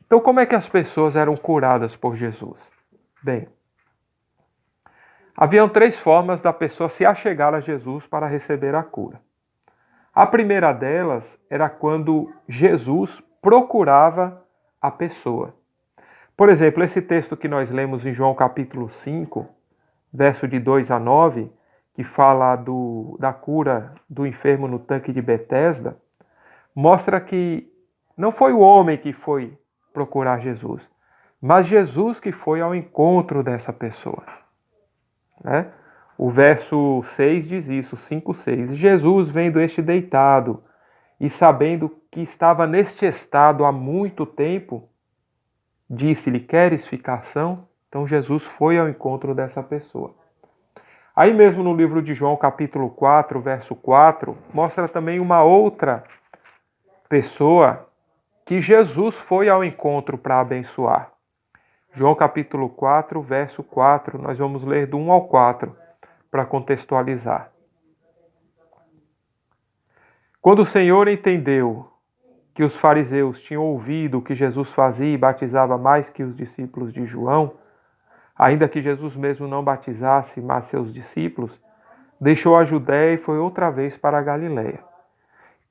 Então, como é que as pessoas eram curadas por Jesus? Bem, haviam 3 formas da pessoa se achegar a Jesus para receber a cura. A primeira delas era quando Jesus procurava a pessoa. Por exemplo, esse texto que nós lemos em João capítulo 5, verso de 2 a 9, que fala da cura do enfermo no tanque de Betesda, mostra que não foi o homem que foi procurar Jesus, mas Jesus que foi ao encontro dessa pessoa. Né? O verso 6 diz isso, 5:6. Jesus, vendo este deitado e sabendo que estava neste estado há muito tempo, disse-lhe: queres ficar são? Então Jesus foi ao encontro dessa pessoa. Aí mesmo no livro de João, capítulo 4, verso 4, mostra também uma outra pessoa que Jesus foi ao encontro para abençoar. João capítulo 4, verso 4, nós vamos ler do 1 ao 4 para contextualizar. Quando o Senhor entendeu que os fariseus tinham ouvido o que Jesus fazia e batizava mais que os discípulos de João, ainda que Jesus mesmo não batizasse, mas seus discípulos, deixou a Judéia e foi outra vez para a Galiléia.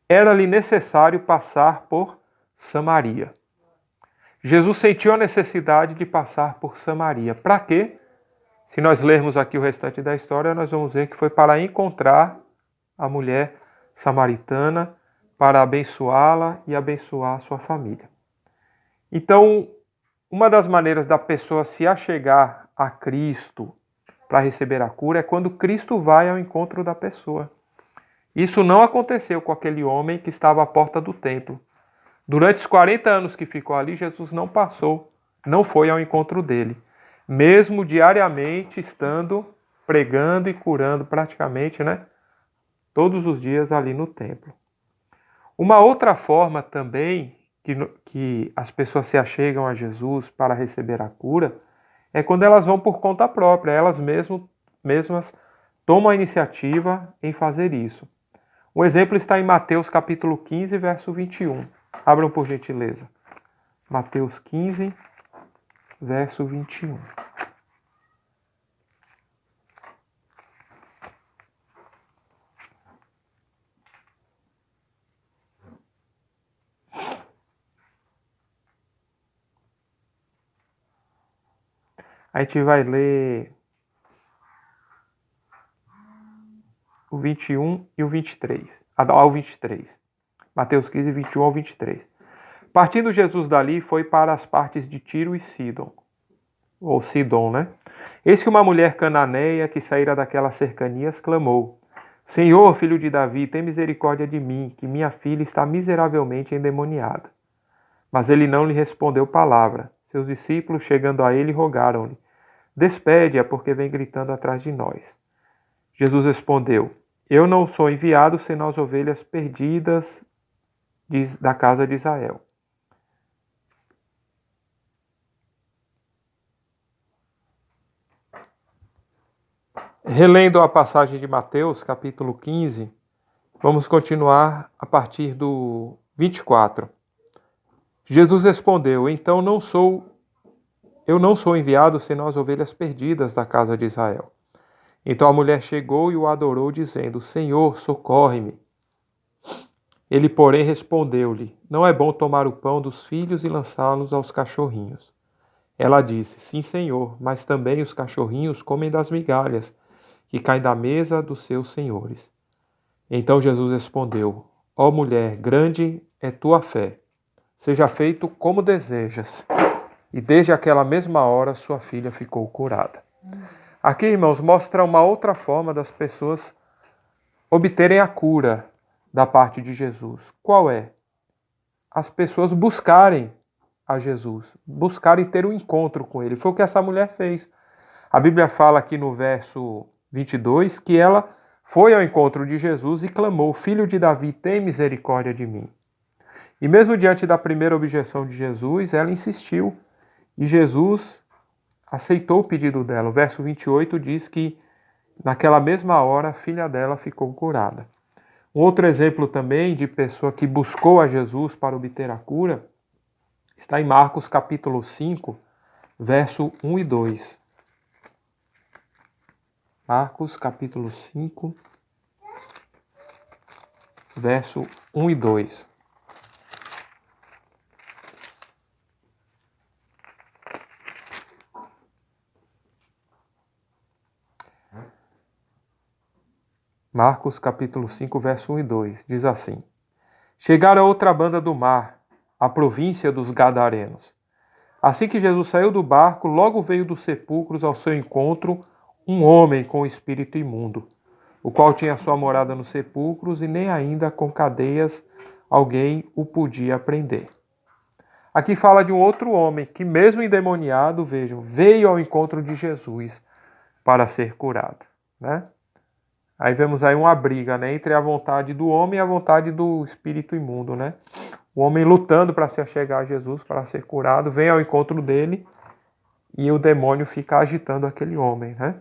Era-lhe necessário passar por Samaria. Jesus sentiu a necessidade de passar por Samaria. Para quê? Se nós lermos aqui o restante da história, nós vamos ver que foi para encontrar a mulher samaritana, para abençoá-la e abençoar a sua família. Então, uma das maneiras da pessoa se achegar a Cristo para receber a cura é quando Cristo vai ao encontro da pessoa. Isso não aconteceu com aquele homem que estava à porta do templo. Durante os 40 anos que ficou ali, Jesus não passou, não foi ao encontro dele. Mesmo diariamente estando pregando e curando praticamente, todos os dias ali no templo. Uma outra forma também que as pessoas se achegam a Jesus para receber a cura é quando elas vão por conta própria, elas mesmas tomam a iniciativa em fazer isso. Um exemplo está em Mateus capítulo 15, verso 21. Abram por gentileza. Mateus 15, verso 21. A gente vai ler o 21 e o 23, ao 23. Mateus 15, 21 ao 23. Partindo Jesus dali, foi para as partes de Tiro e Sidom, ou Sidom, Eis que uma mulher cananeia que saíra daquelas cercanias clamou: Senhor, filho de Davi, tem misericórdia de mim, que minha filha está miseravelmente endemoniada. Mas ele não lhe respondeu palavra. Seus discípulos, chegando a ele, rogaram-lhe: Despede-a, porque vem gritando atrás de nós. Jesus respondeu: Eu não sou enviado senão as ovelhas perdidas da casa de Israel. Relendo a passagem de Mateus, capítulo 15, vamos continuar a partir do 24. Jesus respondeu: Então eu não sou enviado senão as ovelhas perdidas da casa de Israel. Então a mulher chegou e o adorou, dizendo: Senhor, socorre-me. Ele, porém, respondeu-lhe: Não é bom tomar o pão dos filhos e lançá-los aos cachorrinhos. Ela disse: Sim, Senhor, mas também os cachorrinhos comem das migalhas que caem da mesa dos seus senhores. Então Jesus respondeu: Ó mulher, grande é tua fé. Seja feito como desejas. E desde aquela mesma hora sua filha ficou curada. Aqui, irmãos, mostra uma outra forma das pessoas obterem a cura da parte de Jesus. Qual é? As pessoas buscarem a Jesus, buscarem ter um encontro com ele. Foi o que essa mulher fez. A Bíblia fala aqui no verso 22 que ela foi ao encontro de Jesus e clamou: Filho de Davi, tem misericórdia de mim. E mesmo diante da primeira objeção de Jesus, ela insistiu. E Jesus aceitou o pedido dela. O verso 28 diz que naquela mesma hora a filha dela ficou curada. Um outro exemplo também de pessoa que buscou a Jesus para obter a cura Está em Marcos capítulo 5, verso 1 e 2. Marcos capítulo 5, verso 1 e 2. Marcos capítulo 5, verso 1 e 2. Diz assim: Chegaram a outra banda do mar, a província dos Gadarenos. Assim que Jesus saiu do barco, logo veio dos sepulcros ao seu encontro um homem com espírito imundo, o qual tinha sua morada nos sepulcros e nem ainda com cadeias alguém o podia prender. Aqui fala de um outro homem que, mesmo endemoniado, vejam, veio ao encontro de Jesus para ser curado, né? Aí vemos aí uma briga, né, entre a vontade do homem e a vontade do espírito imundo, né? O homem lutando para se achegar a Jesus, para ser curado, vem ao encontro dele e o demônio fica agitando aquele homem, né?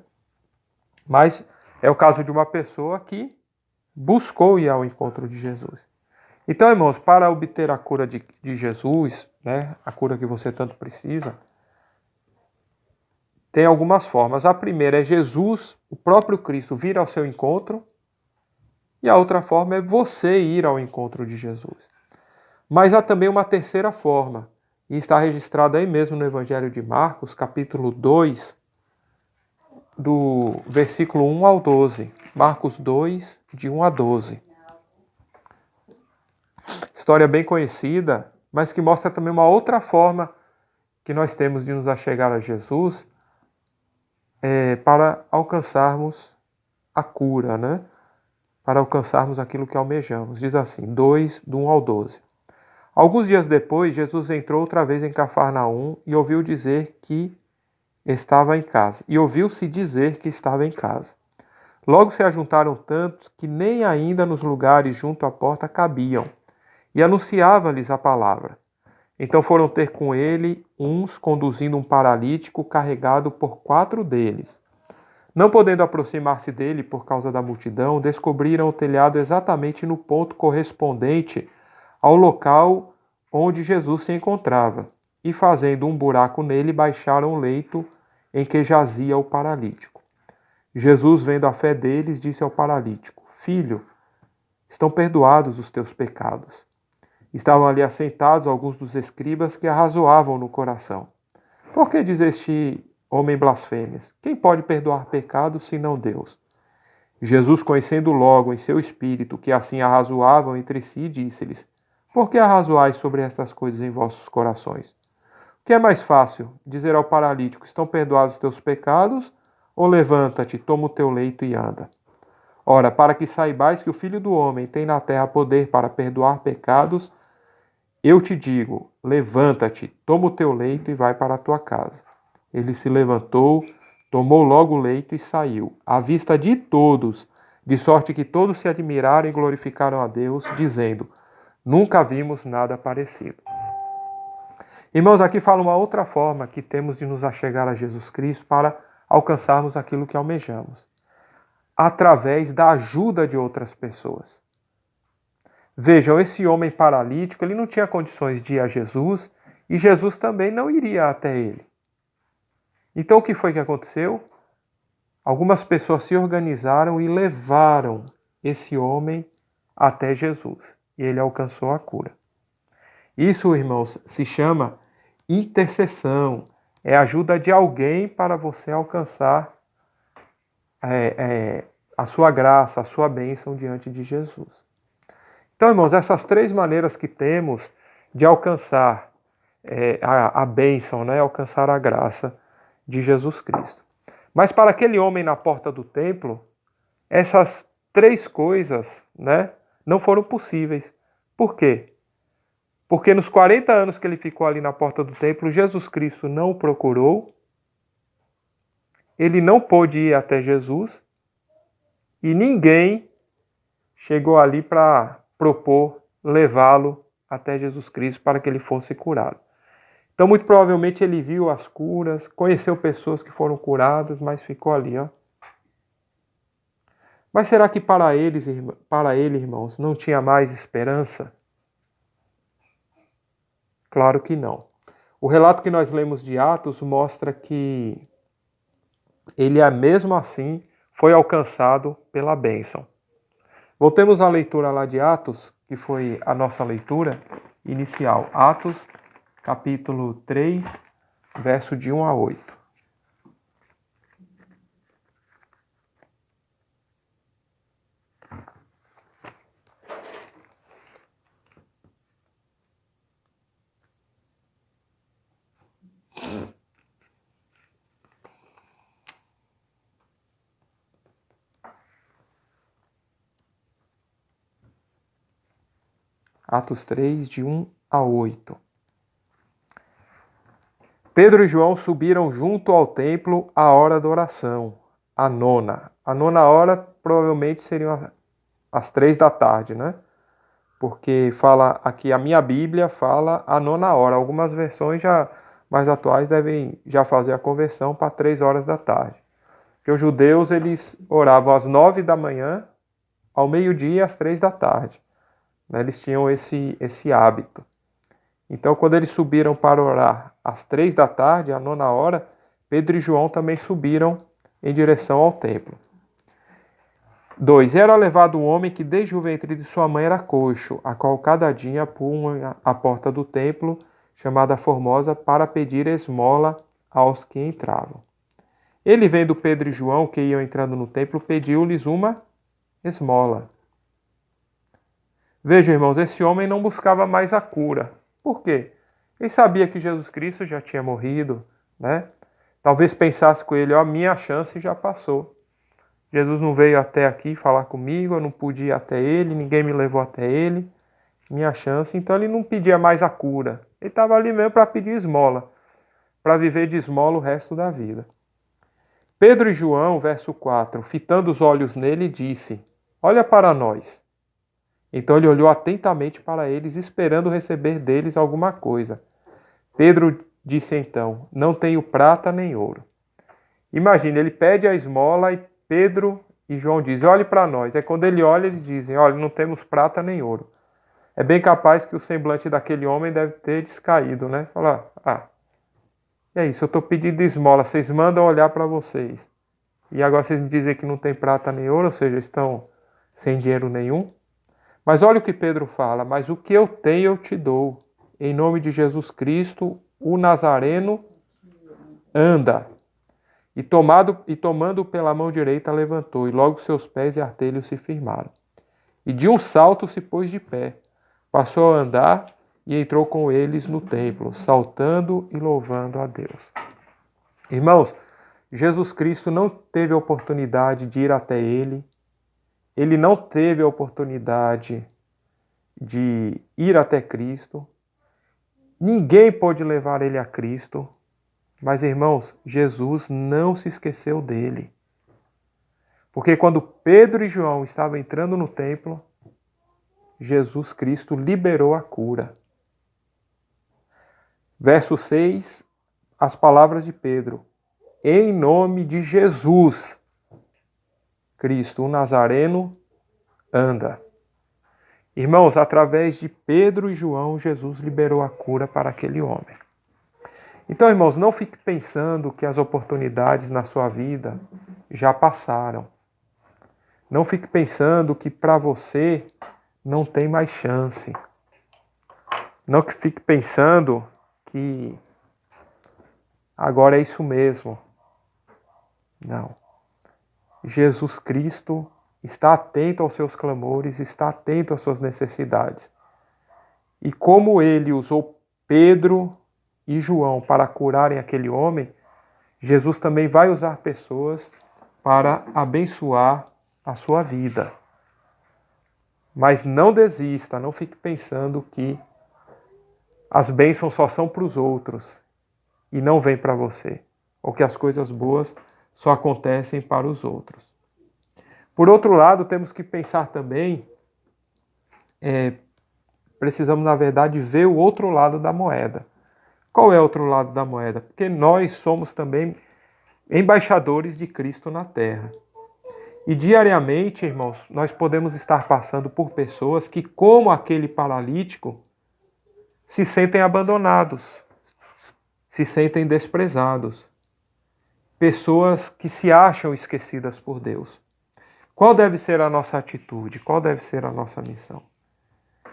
Mas é o caso de uma pessoa que buscou ir ao encontro de Jesus. Então, irmãos, para obter a cura de Jesus, né, a cura que você tanto precisa, tem algumas formas. A primeira é Jesus, o próprio Cristo, vir ao seu encontro. E a outra forma é você ir ao encontro de Jesus. Mas há também uma terceira forma, e está registrada aí mesmo no Evangelho de Marcos, capítulo 2, do versículo 1 ao 12. Marcos 2, de 1 a 12. História bem conhecida, mas que mostra também uma outra forma que nós temos de nos achegar a Jesus para alcançarmos a cura, né? Para alcançarmos aquilo que almejamos. Diz assim, 2, do 1 ao 12. Alguns dias depois, Jesus entrou outra vez em Cafarnaum e ouviu-se dizer que estava em casa. Logo se ajuntaram tantos que nem ainda nos lugares junto à porta cabiam, e anunciava-lhes a palavra. Então foram ter com ele uns conduzindo um paralítico carregado por 4 deles. Não podendo aproximar-se dele por causa da multidão, descobriram o telhado exatamente no ponto correspondente ao local onde Jesus se encontrava, e fazendo um buraco nele, baixaram o leito em que jazia o paralítico. Jesus, vendo a fé deles, disse ao paralítico: Filho, estão perdoados os teus pecados. Estavam ali assentados alguns dos escribas que arrazoavam no coração. Por que diz este homem blasfêmias? Quem pode perdoar pecados senão Deus? Jesus, conhecendo logo em seu espírito que assim arrazoavam entre si, disse-lhes: Por que arrazoais sobre estas coisas em vossos corações? O que é mais fácil, dizer ao paralítico: Estão perdoados os teus pecados? Ou levanta-te, toma o teu leito e anda? Ora, para que saibais que o Filho do Homem tem na terra poder para perdoar pecados, eu te digo, levanta-te, toma o teu leito e vai para a tua casa. Ele se levantou, tomou logo o leito e saiu, à vista de todos, de sorte que todos se admiraram e glorificaram a Deus, dizendo: Nunca vimos nada parecido. Irmãos, aqui fala uma outra forma que temos de nos achegar a Jesus Cristo para alcançarmos aquilo que almejamos, através da ajuda de outras pessoas. Vejam, esse homem paralítico, ele não tinha condições de ir a Jesus e Jesus também não iria até ele. Então o que foi que aconteceu? Algumas pessoas se organizaram e levaram esse homem até Jesus e ele alcançou a cura. Isso, irmãos, se chama intercessão. É a ajuda de alguém para você alcançar a sua graça, a sua bênção diante de Jesus. Então, irmãos, essas 3 maneiras que temos de alcançar a bênção, né? Alcançar a graça de Jesus Cristo. Mas para aquele homem na porta do templo, essas 3 coisas, né, não foram possíveis. Por quê? Porque nos 40 anos que ele ficou ali na porta do templo, Jesus Cristo não o procurou, ele não pôde ir até Jesus e ninguém chegou ali para propor levá-lo até Jesus Cristo para que ele fosse curado. Então, muito provavelmente ele viu as curas, conheceu pessoas que foram curadas, mas ficou ali, ó. Mas será que para ele, irmãos, não tinha mais esperança? Claro que não. O relato que nós lemos de Atos mostra que ele, mesmo assim, foi alcançado pela bênção. Voltemos à leitura lá de Atos, que foi a nossa leitura inicial. Atos, capítulo 3, verso de 1 a 8. Atos 3, de 1 a 8. Pedro e João subiram junto ao templo à hora da oração, a nona. A nona hora provavelmente seriam as 3 da tarde, né? Porque fala aqui, a minha Bíblia fala a nona hora. Algumas versões já mais atuais devem já fazer a conversão para 3 horas da tarde. Porque os judeus, eles oravam às 9 da manhã, ao meio-dia e às 3 da tarde. Eles tinham esse hábito. Então, quando eles subiram para orar às 3 da tarde, a nona hora, Pedro e João também subiram em direção ao templo. 2. Era levado um homem que desde o ventre de sua mãe era coxo, a qual cada dia punha à porta do templo, chamada Formosa, para pedir esmola aos que entravam. Ele, vendo Pedro e João, que iam entrando no templo, pediu-lhes uma esmola. Vejam, irmãos, esse homem não buscava mais a cura. Por quê? Ele sabia que Jesus Cristo já tinha morrido, né? Talvez pensasse com ele, minha chance já passou. Jesus não veio até aqui falar comigo, eu não pude ir até ele, ninguém me levou até ele. Minha chance, então ele não pedia mais a cura. Ele estava ali mesmo para pedir esmola, para viver de esmola o resto da vida. Pedro e João, verso 4, fitando os olhos nele, disse, olha para nós. Então ele olhou atentamente para eles, esperando receber deles alguma coisa. Pedro disse então, não tenho prata nem ouro. Imagine, ele pede a esmola e Pedro e João dizem, olhe para nós. Aí quando ele olha, eles dizem, olha, não temos prata nem ouro. É bem capaz que o semblante daquele homem deve ter descaído, né? Falar, é isso, eu estou pedindo esmola, vocês mandam olhar para vocês. E agora vocês me dizem que não tem prata nem ouro, ou seja, estão sem dinheiro nenhum. Mas olha o que Pedro fala, mas o que eu tenho eu te dou. Em nome de Jesus Cristo, o Nazareno, anda. E tomando pela mão direita, levantou, e logo seus pés e artelhos se firmaram. E de um salto se pôs de pé, passou a andar e entrou com eles no templo, saltando e louvando a Deus. Irmãos, Jesus Cristo não teve a oportunidade de ir até ele, ele não teve a oportunidade de ir até Cristo, ninguém pôde levar ele a Cristo, mas, irmãos, Jesus não se esqueceu dele. Porque quando Pedro e João estavam entrando no templo, Jesus Cristo liberou a cura. Verso 6, as palavras de Pedro. Em nome de Jesus Cristo, o Nazareno, anda. Irmãos, através de Pedro e João, Jesus liberou a cura para aquele homem. Então, irmãos, não fique pensando que as oportunidades na sua vida já passaram. Não fique pensando que para você não tem mais chance. Não fique pensando que agora é isso mesmo. Não. Jesus Cristo está atento aos seus clamores, está atento às suas necessidades. E como ele usou Pedro e João para curarem aquele homem, Jesus também vai usar pessoas para abençoar a sua vida. Mas não desista, não fique pensando que as bênçãos só são para os outros e não vêm para você, ou que as coisas boas só acontecem para os outros. Por outro lado, temos que pensar também, precisamos, na verdade, ver o outro lado da moeda. Qual é o outro lado da moeda? Porque nós somos também embaixadores de Cristo na terra. E diariamente, irmãos, nós podemos estar passando por pessoas que, como aquele paralítico, se sentem abandonados. se sentem desprezados, pessoas que se acham esquecidas por Deus. Qual deve ser a nossa atitude? Qual deve ser a nossa missão?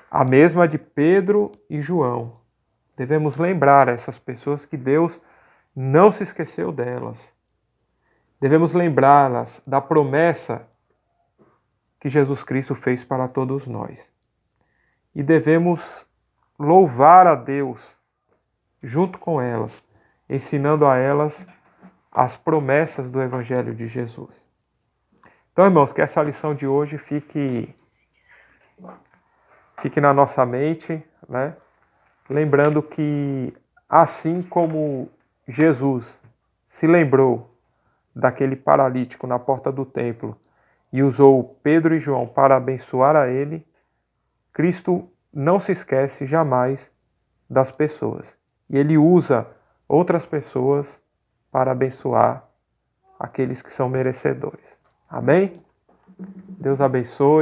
A mesma de Pedro e João. Devemos lembrar essas pessoas que Deus não se esqueceu delas. Devemos lembrá-las da promessa que Jesus Cristo fez para todos nós. E devemos louvar a Deus junto com elas, ensinando a elas as promessas do Evangelho de Jesus. Então, irmãos, que essa lição de hoje fique na nossa mente, né? Lembrando que, assim como Jesus se lembrou daquele paralítico na porta do templo e usou Pedro e João para abençoar a ele, Cristo não se esquece jamais das pessoas. E ele usa outras pessoas para abençoar aqueles que são merecedores. Amém? Deus abençoe.